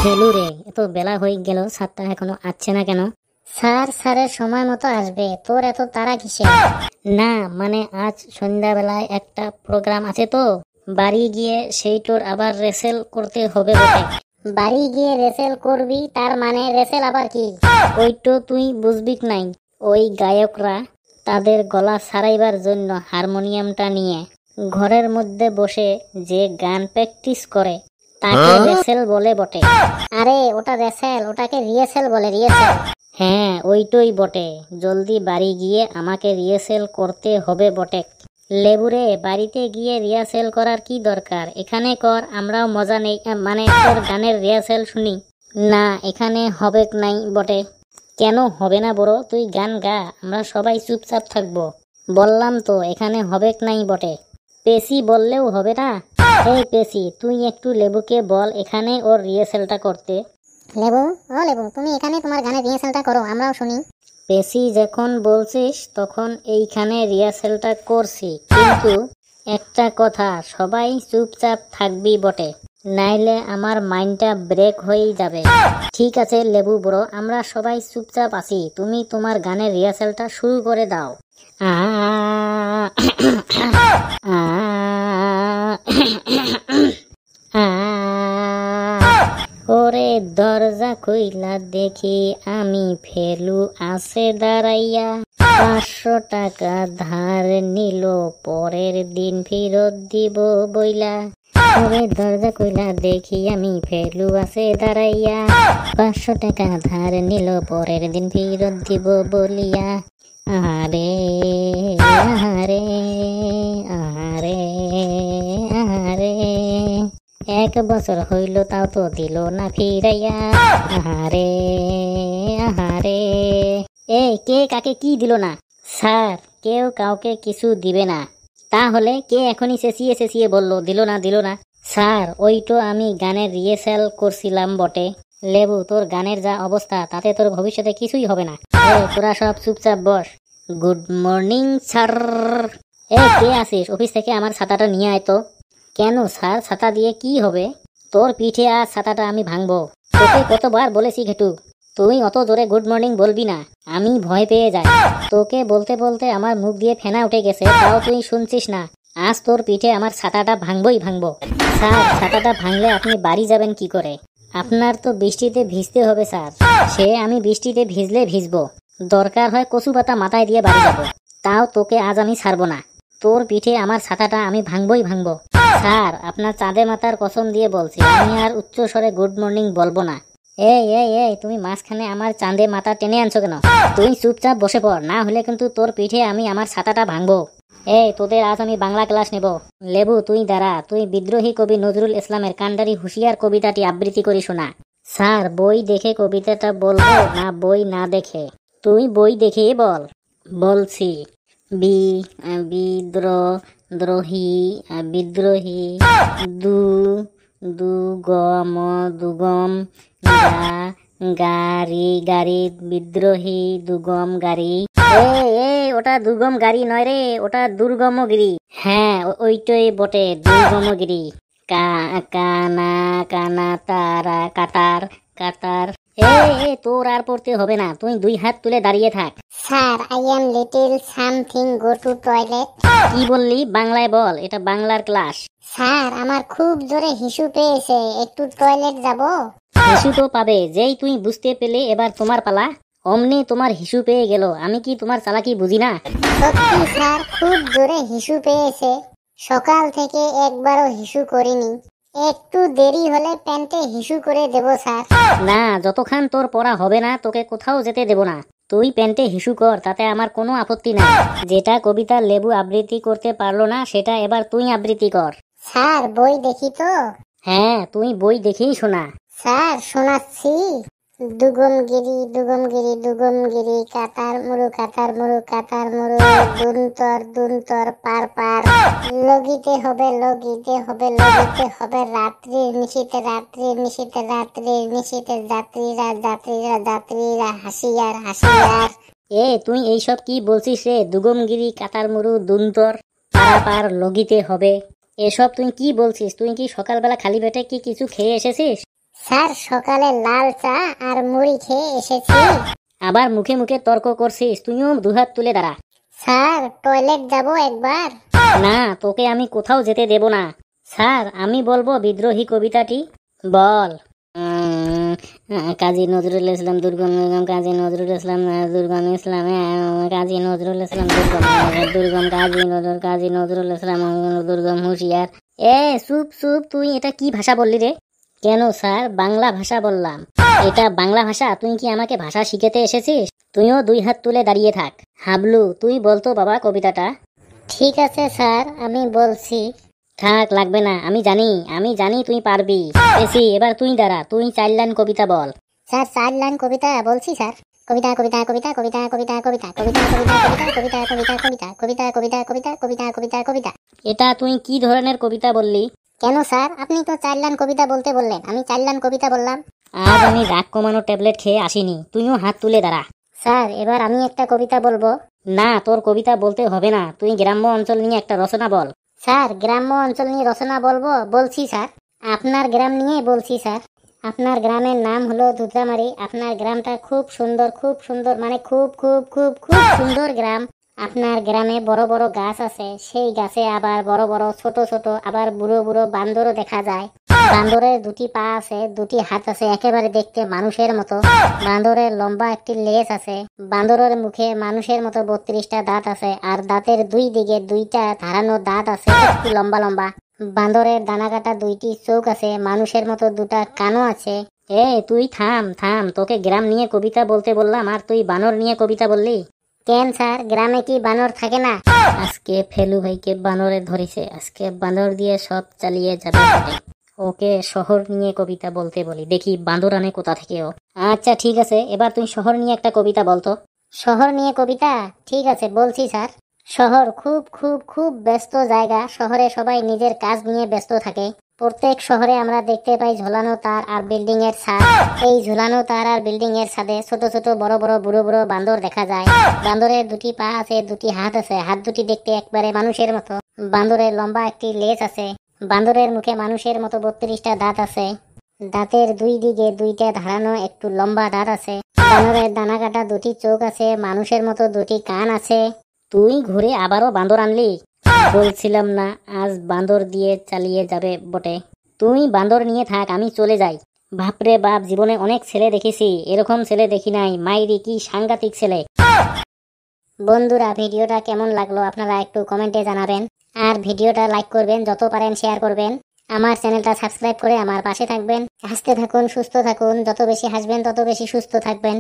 ফেলু রে, এত বেলা হয়ে গেল, স্যারটা এখনো আসছে না কেন? স্যারের সময় মতো আসবে, তোর এত তাড়া কিসে? না মানে আজ সন্ধ্যাবেলায় একটা প্রোগ্রাম আছে তো, বাড়ি গিয়ে সেইটোর আবার রেসেল করতে হবে বটে। বাড়ি গিয়ে রেসেল করবি, তার মানে রেসেল আবার কি? ওইটো তুই বুঝবি নাই। ওই গায়করা তাদের গলা সারাইবার জন্য হারমোনিয়ামটা নিয়ে ঘরের মধ্যে বসে যে গান প্র্যাকটিস করে তাকে রেসেল বলে বটে। আরে ওটা রেসেল, ওটাকে রিহার্সেল বলে, রিহার্সেল। হ্যাঁ ওইটাই বটে, জলদি বাড়ি গিয়ে আমাকে রিহার্সেল করতে হবে বটে। লেবুরে, বাড়িতে গিয়ে রিহার্সেল করার কি দরকার, এখানে কর, আমরাও মজা নেই, মানে তোর গানের রিহার্সেল শুনি। না এখানে হবে নাই বটে। কেন হবে না বড়, তুই গান গা, আমরা সবাই চুপচাপ থাকবো। বললাম তো এখানে হবে নাই বটে। পেশি বললেও হবে না? এই পেশি, তুই একটু লেবুকে বল এখানে ওর রিহার্সেলটা করতে। লেবু, ও লেবু, তুমি এখানে তোমার গানের রিহার্সালটা করো, আমরাও শুনি। পেশি যখন বলছিস তখন এইখানে রিহার্সেলটা করছি, কিন্তু একটা কথা, সবাই চুপচাপ থাকবি বটে, নাইলে আমার মাইন্ডটা ব্রেক হয়ে যাবে। ঠিক আছে লেবু বড়, আমরা সবাই চুপচাপ আছি, তুমি তোমার গানের রিহার্সেলটা শুরু করে দাও। ওরে দরজা খুইলা দেখি আমি ফেলু আছে দাঁড়াইয়া, 500 টাকা ধার নিল পরের দিন ফেরত দিব বইলা। ওরে দরজা খুইলা দেখি আমি ফেলু আছে দাঁড়াইয়া, 500 টাকা ধার নিল পরের দিন ফেরত দিব বলিয়া। আহারে আহারে আহারে আহারে, 1 বছর হইল তাও তো দিল না ফিরাইয়া। আহারে আহারে। এই কে কাকে কি দিল না? স্যার, কেউ কাউকে কিছু দিবে না। তাহলে কে এখনই চেঁচিয়ে চেঁচিয়ে বললো দিল না দিল না? স্যার, ওইটো আমি গানের রিহার্সাল করছিলাম বটে। লেবু, তোর গানের যা অবস্থা তাতে তোর ভবিষ্যতে কিছুই হবে না। তোরা সব চুপচাপ বস। Good morning sir. কে আসিস? অফিস থেকে আমার ছাতাটা নিয়ে আয় তো। কেন স্যার, ছাতা দিয়ে কি হবে? তোর পিঠে আজ ছাতাটা আমি ভাঙবো। তোকে কতবার বলেছি ঘেটু, তুই অত জোরে গুড মর্নিং বলবি না, আমি ভয় পেয়ে যাই। তোকে বলতে বলতে আমার মুখ দিয়ে ফেনা উঠে গেছে, তাও তুই শুনছিস না। আজ তোর পিঠে আমার ছাতাটা ভাঙবই ভাঙবো। স্যার, ছাতাটা ভাঙলে আপনি বাড়ি যাবেন কি করে? আপনার তো বৃষ্টিতে ভিজতে হবে স্যার। সে আমি বৃষ্টিতে ভিজলে ভিজবো, দরকার হয় কচু পাতা মাথায় দিয়ে বাড়ি যাবো, তাও তোকে আজ আমি ছাড়বো না। তোর পিঠে আমার ছাতাটা আমি ভাঙবই ভাঙবো। স্যার, আপনার চাঁদে মাতার কসম দিয়ে বলছি, আমি আর উচ্চ স্বরে গুড মর্নিং বলবো না। এই তুমি মাঝখানে আমার চাঁদে মাথা টেনে আনছো কেন? তুই চুপচাপ বসে পড়, না হলে কিন্তু তোর পিঠে আমি আমার ছাতাটা ভাঙবো। তোদের আজ আমি বাংলা ক্লাস নেব। লেবু তুই দাঁড়া, তুই বিদ্রোহী কবি নজরুল ইসলামের কান্ডারি হুঁশিয়ার কবিতাটি আবৃত্তি করি শোনা। স্যার, বই দেখে কবিতাটা বলবো না বই না দেখে? তুই বই দেখে বল। বলছি, বিদ্রোহী বিদ্রোহী, দুগম দুগম, গাড়ি গাড়ি, বিদ্রোহী দুগম গাড়ি। ওটা দুর্গম গাড়ি নয় রে, ওটা দুর্গমগিরি। হ্যাঁ ওইটাই বটে, দুর্গমগিরি। কানা কানা তারা কাতার কাতার। তোর আর পড়তে হবে না, তুই 2 হাত তুলে দাঁড়িয়ে থাক। Sir, I am little something, go to toilet. কি বললি? বাংলায় বল, এটা বাংলার ক্লাস। স্যার, আমার খুব জোরে হিসু পেয়েছে, একটু টয়লেট যাব। হিসু তো পাবে, যেই তুই বুঝতে পেলে এবার তোমার পালা, অমনি তোমার হিসু পেয়ে গেল। আমি কি তোমার চালাকি বুঝি না? সত্যি স্যার, খুব জোরে হিসু পেয়েছে, সকাল থেকে একবারও হিসু করিনি, একটু দেরি হলে প্যান্টে হিসু করে দেব স্যার। না, যতক্ষণ তোর পড়া হবে না তোকে কোথাও যেতে দেব না। তুই প্যান্টে হিসু কর, তাতে আমার কোনো আপত্তি নাই। যেটা কবিতা লেবু আবৃত্তি করতে পারলো না, সেটা এবার তুই আবৃত্তি কর। স্যার, বই দেখি তো? হ্যাঁ, তুই বই দেখেই শোনা। স্যার, শোনাচ্ছি। দুগমগিরি দুগমগিরি দুগমগিরি, কাতার মুরু কাতার মুরু কাতার মুরু, দুন্তর দুন্তর পার পার, লগিতে হবে লগিতে হবে লগিতে হবে, রাত্রির নিশীতে রাত্রির নিশীতে রাত্রির নিশীতে, যাত্রীরা যাত্রীরা যাত্রীরা, হাসিয়ার হাসিয়ার। তুই এইসব কি বলছিস রে? দুগমগিরি, কাতার মুরু, দুন্তর, পারাপার, লগিতে হবে, এসব তুই কি বলছিস? তুই কি সকালবেলা খালি পেটে কি কিছু খেয়ে এসেছিস? স্যার সকালে লাল চা আর মুড়ি খেয়ে এসেছি। আবার মুখে মুখে তর্ক করছিস, তুইও দুহাত তুলে দাঁড়া। স্যার টয়লেট যাব একবার। না, তোকে আমি কোথাও যেতে দেব না। স্যার আমি বলবো বিদ্রোহী কবিতাটি। বল। কাজী নজরুল ইসলাম দুর্গম কাজী নজরুল ইসলাম দুর্গম ইসলাম কাজী নজরুল ইসলাম দুর্গম কাজী নজরুল ইসলাম দুর্গম হুঁশিয়ার। চুপ চুপ, তুই এটা কি ভাষা বললি রে? কেন স্যার, বাংলা ভাষা বললাম। এটা বাংলা ভাষা? তুই কি আমাকে ভাষা শিখাতে এসেছিস? তুইও দুই হাত তুলে দাঁড়িয়ে থাক। হাবলু, তুই বলতো বাবা কবিতাটা। ঠিক আছে স্যার, আমি বলছি। থাক, লাগবে না, আমি জানি তুই পারবি। এবার তুই দাঁড়া, তুই 4 লাইন কবিতা বল। স্যার 4 লাইন কবিতা বলছি স্যার। কবিতা কবিতা কবিতা কবিতা কবিতা কবিতা কবিতা কবিতা কবিতা কবিতা কবিতা কবিতা কবিতা কবিতা কবিতা কবিতা। এটা তুই কি ধরনের কবিতা বললি? কেন স্যার, আপনি তো 4 লাইন কবিতা বলতে বললেন, আমি 4 লাইন কবিতা বললাম। আজ আমি রাগ কমানো ট্যাবলেট খেয়ে আসিনি, তুইও হাত তুলে দাঁড়া। স্যার এবার আমি একটা কবিতা বলবো। না, তোর কবিতা বলতে হবে না, তুই গ্রাম্য অঞ্চল নিয়ে একটা রচনা বল। স্যার গ্রাম্য অঞ্চল নিয়ে রচনা বলছি স্যার। আপনার গ্রাম নিয়ে বলছি স্যার। আপনার গ্রামের নাম হলো দুধরামারি। আপনার গ্রামটা খুব সুন্দর, মানে খুব খুব খুব খুব সুন্দর গ্রাম। আপনার গ্রামে বড় বড় গাছ আছে, সেই গাছে আবার বড় বড় ছোট ছোট আবার বুড়ো বুড়ো বান্দরও দেখা যায়। বান্দরের 2টি পা আছে, 2টি হাত আছে, একেবারে দেখতে মানুষের মতো। বান্দরের লম্বা একটি লেজ আছে। বান্দরের মুখে মানুষের মতো 32টা দাঁত আছে, আর দাঁতের 2 দিকে 2টা ধারানো দাঁত আছে, একটু লম্বা লম্বা। বান্দরের দানা কাটা 2টি চোখ আছে, মানুষের মতো 2টা কানও আছে। তুই থাম থাম, তোকে গ্রাম নিয়ে কবিতা বলতে বললাম আর তুই বানর নিয়ে কবিতা বললি। কেন স্যার, গ্রামে কি বানর থাকে না? আজকে ফেলু ভাইকে বানরে ধরেছে, আজকে বানর দিয়ে সব চালিয়ে যাবে। ওকে শহর নিয়ে কবিতা বলতে বলি, দেখি বান্দর আনে কোথা থেকে ও। আচ্ছা ঠিক আছে, এবার তুই শহর নিয়ে একটা কবিতা বলতো। শহর নিয়ে কবিতা? ঠিক আছে, বলছি স্যার। শহর খুব খুব খুব ব্যস্ত জায়গা। শহরে সবাই নিজের কাজ নিয়ে ব্যস্ত থাকে। প্রত্যেক শহরে আমরা দেখতে পাই ঝোলানো তার আর বিল্ডিং এর ছাদ। এই ঝোলানো তার আর বিল্ডিং এর ছাদে ছোট ছোট বড় বড় বুড়ো বুড়ো বান্দর দেখা যায়। বান্দরের 2টি পা আছে, 2টি হাত আছে, হাত 2টি দেখতে একবারে মানুষের মতো। বান্দরের লম্বা একটি লেজ আছে। বান্দরের মুখে মানুষের মতো 32টা দাঁত আছে। দাঁতের 2 দিকে 2টা ধারানো একটু লম্বা দাঁত আছে। বানরের দানা কাটা 2টি চোখ আছে, মানুষের মতো 2টি কান আছে। তুই ঘুরে আবারও বান্দর আনলি? বলছিলাম না আজ বান্দর দিয়ে চালিয়ে যাবে বটে। তুই বান্দর নিয়ে থাক, আমি চলে যাই। বাপরে বাপ, জীবনে অনেক ছেলে দেখেছি, এরকম ছেলে দেখি নাই। মাইরি কি সাংঘাতিক ছেলে। বন্ধুরা, ভিডিওটা কেমন লাগলো আপনারা একটু কমেন্টে জানাবেন। আর ভিডিওটা লাইক করবেন, যত পারেন শেয়ার করবেন। আমার চ্যানেলটা সাবস্ক্রাইব করে আমার পাশে থাকবেন। হাসতে থাকুন, সুস্থ থাকুন। যত বেশি হাসবেন তত বেশি সুস্থ থাকবেন।